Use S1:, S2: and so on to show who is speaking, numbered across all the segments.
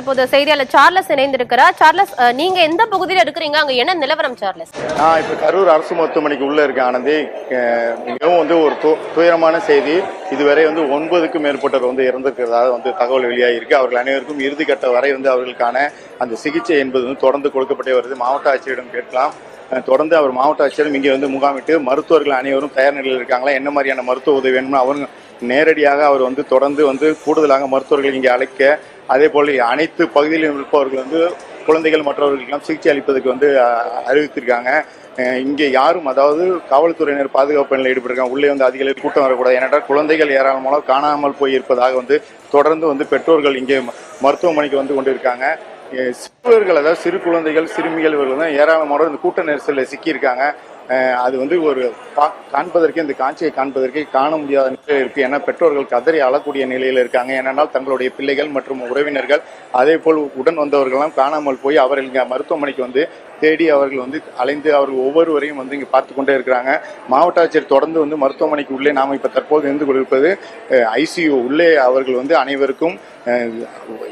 S1: தற்போது செய்தியாளர் சார்லஸ் இணைந்திருக்கிறார். சார்லஸ், நீங்க எந்த பகுதியில இருக்கிறீங்க? அங்க என்ன நிலவரம் சார்லஸ்?
S2: நான் இப்ப கரூர் அரசு மருத்துவமனைக்கு உள்ள இருக்கேன் ஆனந்தி. மிகவும் ஒரு துயரமான செய்தி. இதுவரை 9க்கும் மேற்பட்டவர் இறந்திருக்கிறதாக தகவல் வெளியாகிருக்கு. அவர்கள் அனைவருக்கும் இறுதிக்கட்ட வரை அவர்களுக்கான அந்த சிகிச்சை என்பது தொடர்ந்து கொடுக்கப்பட்டே வருது. மாவட்ட ஆட்சியரிடம் கேட்கலாம். தொடர்ந்து அவர் மாவட்ட ஆட்சியரும் இங்கே முகாமிட்டு மருத்துவர்கள் அனைவரும் தயார் நிலையில் இருக்காங்களா, என்ன மாதிரியான மருத்துவ உதவி வேணும்னு அவங்க நேரடியாக அவர் தொடர்ந்து கூடுதலாக மருத்துவர்கள் இங்கே அழைக்க, அதே போல் அனைத்து பகுதியிலும் இருப்பவர்கள் குழந்தைகள் மற்றவர்களுக்கெல்லாம் சிகிச்சை அளிப்பதற்கு அறிவித்திருக்காங்க. இங்கே யாரும், அதாவது காவல்துறையினர் பாதுகாப்பு பணியில் ஈடுபட்டிருக்காங்க. உள்ளே அதிக அளவில் கூட்டம் வரக்கூடாது. ஏனென்றால் குழந்தைகள் ஏராளமாக காணாமல் போய் இருப்பதாக தொடர்ந்து பெற்றோர்கள் இங்கே மருத்துவமனைக்கு கொண்டிருக்காங்க. சிறுவர்கள், அதாவது சிறு குழந்தைகள் சிறுமிகள் இவர்கள் தான் ஏராளமான இந்த கூட்ட நெரிசலில் சிக்கியிருக்காங்க. அது ஒரு காண்பதற்கு, இந்த காட்சியை காண்பதற்கு காண முடியாத நிலையில் இருக்கு. ஏன்னா பெற்றோர்கள் கதறி அழக்கூடிய நிலையில் இருக்காங்க. ஏனென்றால் தங்களுடைய பிள்ளைகள் மற்றும் உறவினர்கள் அதே போல் உடன் வந்தவர்கள்லாம் காணாமல் போய் அவர்கள் இங்கே மருத்துவமனைக்கு தேடி அவர்கள் அலைந்து அவர்கள் ஒவ்வொருவரையும் இங்கே பார்த்து கொண்டே இருக்கிறாங்க. மாவட்ட ஆட்சியர் தொடர்ந்து மருத்துவமனைக்கு உள்ளே நாம் இப்போ தற்போது இருந்து கொண்டிருப்பது ஐசியு உள்ளே அவர்கள் அனைவருக்கும்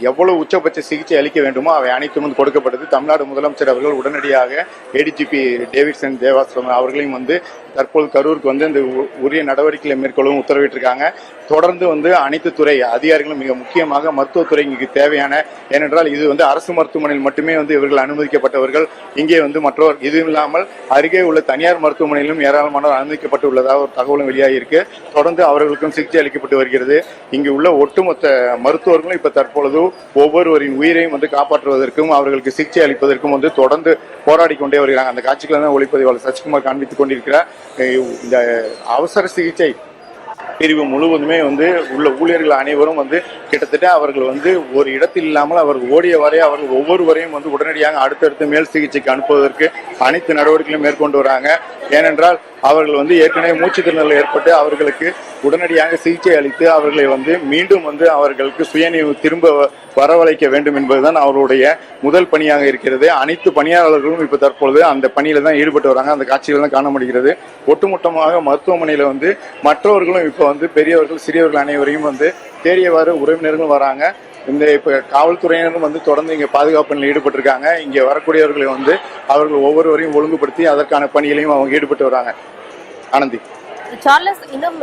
S2: எவ்வளவு உச்சபட்ச சிகிச்சை அளிக்க வேண்டுமோ அவை அனைத்தும் கொடுக்கப்பட்டது. தமிழ்நாடு முதலமைச்சர் அவர்கள் உடனடியாக ஏடிஜிபி டேவிட்சன் தேவாஸ்வரம் அவர்களையும் தற்போது கரூருக்கு இந்த உரிய நடவடிக்கைகளை மேற்கொள்ளவும் உத்தரவிட்டிருக்காங்க. தொடர்ந்து அனைத்து துறை அதிகாரிகளும், மிக முக்கியமாக மருத்துவத்துறை இங்கு தேவையான, ஏனென்றால் இது அரசு மருத்துவமனையில் மட்டுமே இவர்கள் அனுமதிக்கப்பட்டவர்கள். இங்கே மற்றவர் இது இல்லாமல் அருகே உள்ள தனியார் மருத்துவமனையிலும் ஏராளமானவர் அனுமதிக்கப்பட்டு உள்ளதாக ஒரு தகவலும் வெளியாகியிருக்கு. தொடர்ந்து அவர்களுக்கும் சிகிச்சை அளிக்கப்பட்டு வருகிறது. இங்கு உள்ள ஒட்டுமொத்த மருத்துவர்களும் இப்ப தற்பொழுது ஒவ்வொருவரின் உயிரையும் காப்பாற்றுவதற்கும் அவர்களுக்கு சிகிச்சை அளிப்பதற்கும் தொடர்ந்து போராடி கொண்டே வருகிறாங்க. அந்த காட்சிகளை தான் ஒளிப்பதிவாளர் சசிகுமார் காண்பித்துக் கொண்டிருக்கிறார். இந்த அவசர சிகிச்சை பிரிவு முழுவதுமே உள்ள ஊழியர்கள் அனைவரும் கிட்டத்தட்ட அவர்கள் ஒரு இடத்தில் இல்லாமல் அவர்கள் ஓடியவரை அவர்கள் ஒவ்வொருவரையும் உடனடியாக அடுத்தடுத்து மேல் சிகிச்சைக்கு அனுப்புவதற்கு அனைத்து நடவடிக்கைகளும் மேற்கொண்டு வராங்க. ஏனென்றால் அவர்கள் ஏற்கனவே மூச்சு திணறல் ஏற்பட்டு அவர்களுக்கு உடனடியாக சிகிச்சை அளித்து அவர்களை மீண்டும் அவர்களுக்கு சுயநினைவு திரும்ப வரவழைக்க வேண்டும் என்பதுதான் அவருடைய முதல் பணியாக இருக்கிறது. அனைத்து பணியாளர்களும் இப்ப தற்பொழுது அந்த பணியில தான் ஈடுபட்டு வராங்க. அந்த காட்சிகள் தான் காண முடிகிறது. ஒட்டுமொத்தமாக மருத்துவமனையில மற்றவர்களும் இப்ப பெரியவர்கள் சிறியவர்கள் அனைவரையும் தேடியவாறு உறவினர்களும் வராங்க. இந்த இப்ப காவல்துறையினரும் தொடர்ந்து இங்க பாதுகாப்பு பணியில் ஈடுபட்டிருக்காங்க. இங்க வரக்கூடியவர்களை அவர்கள் ஒவ்வொருவரையும் ஒழுங்குபடுத்தி அதற்கான பணிகளையும் அவங்க ஈடுபட்டு வராங்க. ஆனந்தி,
S1: சார்லஸ், இன்னும்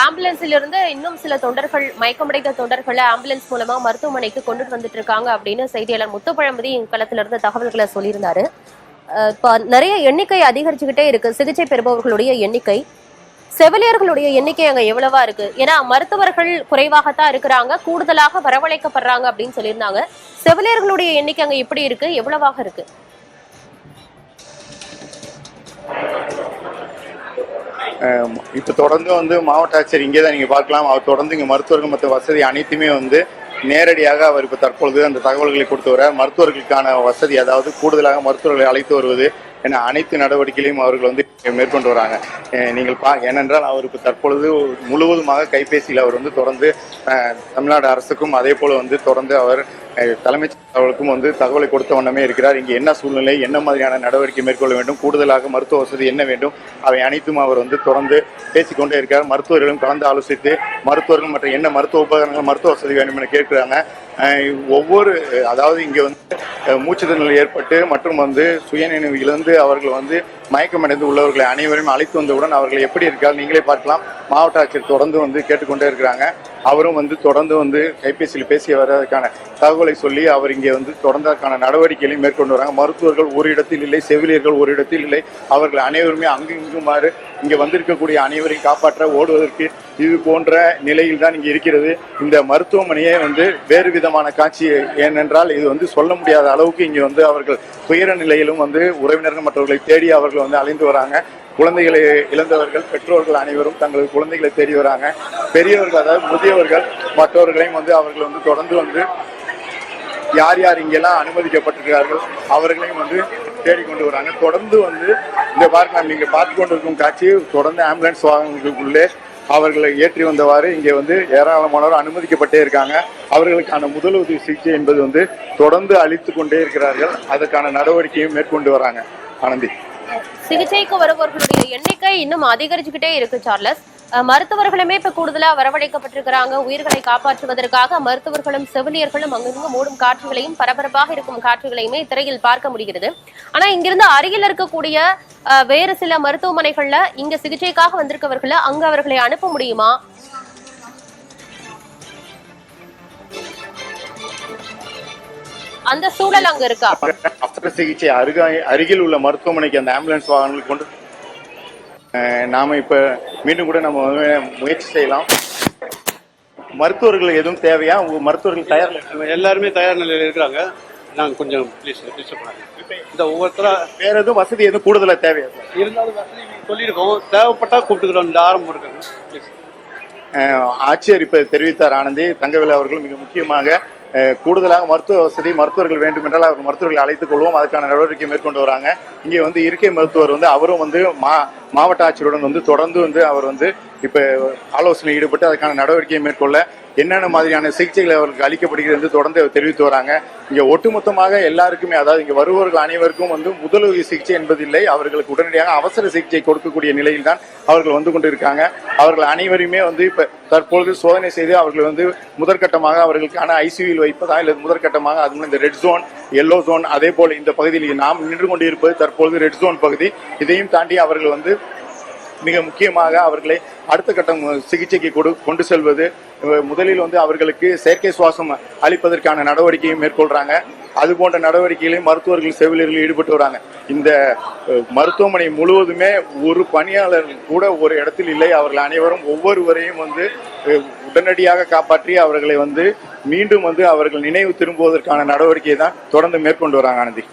S1: ஆம்புலன்ஸ்ல இருந்து இன்னும் சில தொண்டர்கள், மயக்கமடைந்த தொண்டர்களை ஆம்புலன்ஸ் மூலமா மருத்துவமனைக்கு கொண்டுட்டு வந்துட்டு இருக்காங்க அப்படின்னு செய்தியாளர் முத்துப்பழம்பதி களத்துல இருந்து தகவல்களை சொல்லியிருந்தாரு. இப்ப நிறைய எண்ணிக்கை அதிகரிச்சுக்கிட்டே இருக்கு, சிகிச்சை பெறுபவர்களுடைய எண்ணிக்கை. செவிலியர்களுடைய எண்ணிக்கை அங்க எவ்வளவா இருக்கு? ஏன்னா மருத்துவர்கள் குறைவாகத்தான் இருக்கிறாங்க, கூடுதலாக வரவழைக்கப்படுறாங்க அப்படின்னு சொல்லியிருந்தாங்க. செவிலியர்களுடைய எண்ணிக்கை அங்க எப்படி இருக்கு, எவ்வளவாக இருக்கு?
S2: இப்ப தொடர்ந்து மாவட்ட ஆட்சியர் இங்கேதான் நீங்க பார்க்கலாம். அவர் தொடர்ந்து இங்க மருத்துவர்கள் மற்ற வசதி அனைத்துமே நேரடியாக அவர் இப்ப தற்பொழுது அந்த தகவல்களை கொடுத்து வர மருத்துவர்களுக்கான வசதி, அதாவது கூடுதலாக மருத்துவர்களை அழைத்து வருவது என அனைத்து நடவடிக்கைகளையும் அவர்கள் மேற்கொண்டு வராங்க. நீங்கள் ஏனென்றால் அவர் இப்ப தற்பொழுது முழுவதுமாக கைபேசியில் அவர் தொடர்ந்து தமிழ்நாடு அரசுக்கும் அதே போல தொடர்ந்து அவர் தலைமைச் செயலாளருக்கும் தகவலை கொடுத்த வண்ணமே இருக்கிறார். இங்கே என்ன சூழ்நிலை, என்ன மாதிரியான நடவடிக்கை மேற்கொள்ள வேண்டும், கூடுதலாக மருத்துவ வசதி என்ன வேண்டும், அவை அனைத்தும் அவர் தொடர்ந்து பேசிக்கொண்டே இருக்கிறார். மருத்துவர்களும் கலந்து ஆலோசித்து மருத்துவர்கள் மற்றும் என்ன மருத்துவ உபகரணங்கள், மருத்துவ வசதி வேண்டும் என கேட்கிறாங்க. ஒவ்வொரு, அதாவது இங்க மூச்சு திணறல் ஏற்பட்டு மற்றும் சுயநினைவு இழந்து அவர்கள் மயக்கமடைந்து உள்ளவர்களை அனைவரும் அழைத்து வந்தவுடன் அவர்கள் எப்படி இருக்கார் நீங்களே பார்க்கலாம். மாவட்ட ஆட்சியர் தொடர்ந்து கேட்டுக்கொண்டே இருக்கிறாங்க. அவரும் தொடர்ந்து கைபேசியில் பேசி வருவதற்கான தகவலை சொல்லி அவர் இங்கே தொடர்ந்து அதற்கான நடவடிக்கைகளையும் மேற்கொண்டு வராங்க. மருத்துவர்கள் ஒரு இடத்தில் இல்லை, செவிலியர்கள் ஒரு இடத்தில் இல்லை, அவர்கள் அனைவருமே அங்கு இங்குமாறு இங்கே வந்திருக்கக்கூடிய அனைவரையும் காப்பாற்ற ஓடுவதற்கு இது போன்ற நிலையில் தான் இங்கே இருக்கிறது. இந்த மருத்துவமனையே வேறு விதமான காட்சி. ஏனென்றால் இது சொல்ல முடியாத அளவுக்கு இங்கே அவர்கள் துயர நிலையிலும் உறவினர்கள் மற்றவர்களை தேடி அவர்கள் அலைந்து வராங்க. குழந்தைகளை இழந்தவர்கள் பெற்றோர்கள் அனைவரும் தங்களது குழந்தைகளை தேடி வராங்க. பெரியவர்கள், அதாவது முதியவர்கள் மற்றவர்களையும் அவர்கள் தொடர்ந்து யார் யார் இங்கெல்லாம் அனுமதிக்கப்பட்டிருக்கிறார்கள் அவர்களையும் தேடிக்கொண்டு வராங்க. தொடர்ந்து இந்த பார்க்கலாம், நீங்க பார்த்து கொண்டிருக்கும் காட்சி தொடர்ந்து ஆம்புலன்ஸ் வாகனங்களுக்குள்ளே அவர்களை ஏற்றி வந்தவாறு இங்கே ஏராளமானவர் அனுமதிக்கப்பட்டே இருக்காங்க. அவர்களுக்கான முதலுதவி சிகிச்சை என்பது தொடர்ந்து அளித்து கொண்டே இருக்கிறார்கள். அதற்கான நடவடிக்கையும் மேற்கொண்டு வராங்க. ஆனந்தி,
S1: சிகிச்சைக்கு வருபவர்களுடைய எண்ணிக்கை இன்னும் அதிகரிச்சுக்கிட்டே இருக்கு சார்லஸ். மருத்துவர்களுமே இப்ப கூடுதலா வரவழைக்கப்பட்டிருக்கிறாங்க. உயிர்களை காப்பாற்றுவதற்காக மருத்துவர்களும் செவிலியர்களும் அங்கிருந்து மூடும் காட்சிகளையும், பரபரப்பாக இருக்கும் காட்சிகளையுமே திரையில் பார்க்க முடிகிறது. ஆனா இங்கிருந்து அருகில் இருக்கக்கூடிய வேறு சில மருத்துவமனைகள்ல இங்க சிகிச்சைக்காக வந்திருக்கவர்களை அங்க அவர்களை அனுப்ப முடியுமா? அந்த சூழல் அங்க இருக்கா?
S2: அவசர சிகிச்சை அருகில் உள்ள மருத்துவமனைக்கு அந்த ஆம்புலன்ஸ் வாகனங்கள் கொண்டு நாம இப்ப மீண்டும் கூட நம்ம முயற்சி செய்யலாம். மருத்துவர்கள் எதுவும் தேவையா? மருத்துவர்கள் தயார்?
S3: எல்லாருமே தயார் நிலையில் இருக்கிறாங்க. நாங்கள் கொஞ்சம் ப்ளீஸ் இந்த ஒவ்வொருத்தரா
S2: வேற எதுவும் வசதி எதுவும் கூடுதலா தேவையா?
S3: இருந்தாலும் வசதி சொல்லியிருக்கோம், தேவைப்பட்டா கூப்பிட்டுக்கிறோம். இந்த ஆரம்பம் இருக்காங்க.
S2: ஆட்சியர் இப்ப தெரிவித்தார் ஆனந்தி தங்கவேலு அவர்கள். மிக முக்கியமாக கூடுதலாக மருத்துவ வசதி மருத்துவர்கள் வேண்டும் என்றால் அவர் மருத்துவர்களை அழைத்துக் கொள்வோம், அதுக்கான நடவடிக்கை மேற்கொண்டு வராங்க. இங்கே இருக்கை மருத்துவர் அவரும் மாவட்ட ஆட்சியருடன் தொடர்ந்து அவர் இப்ப ஆலோசனை ஈடுபட்டு அதுக்கான நடவடிக்கையை மேற்கொள்ள என்னென்ன மாதிரியான சிகிச்சைகள் அவர்களுக்கு அளிக்கப்படுகிறது என்று தொடர்ந்து தெரிவித்து வராங்க. இங்க ஒட்டுமொத்தமாக எல்லாருக்குமே, அதாவது இங்க வருபவர்கள் அனைவருக்கும் முதலுதவி சிகிச்சை என்பதில்லை. அவர்களுக்கு உடனடியாக அவசர சிகிச்சை கொடுக்கக்கூடிய நிலையில் தான் அவர்கள் வந்து கொண்டிருக்காங்க. அவர்கள் அனைவருமே இப்ப தற்பொழுது சோதனை செய்து அவர்கள் முதற்கட்டமாக அவர்களுக்கான ஐசியூவில் வைப்பதா இல்லை முதற்கட்டமாக அது இந்த ரெட் ஜோன், எல்லோ ஜோன், அதே போல இந்த பகுதியில் நாம் நின்று கொண்டிருப்பது தற்பொழுது ரெட் ஜோன் பகுதி. இதையும் தாண்டி அவர்கள் மிக முக்கியமாக அவர்களை அடுத்த கட்டம் சிகிச்சைக்கு கொண்டு செல்வது. முதலில் அவர்களுக்கு செயற்கை சுவாசம் அளிப்பதற்கான நடவடிக்கையை மேற்கொள்றாங்க. அது போன்ற நடவடிக்கைகளையும் மருத்துவர்கள் செவிலியர்கள் ஈடுபட்டு வராங்க. இந்த மருத்துவமனை முழுவதுமே ஒரு பணியாளர் கூட ஒரு இடத்தில் இல்லை. அவர்கள் அனைவரும் ஒவ்வொருவரையும் உடனடியாக காப்பாற்றி அவர்களை மீண்டும் அவர்கள் நினைவு திரும்புவதற்கான நடவடிக்கையை தான் தொடர்ந்து மேற்கொண்டு வராங்க ஆனந்தி.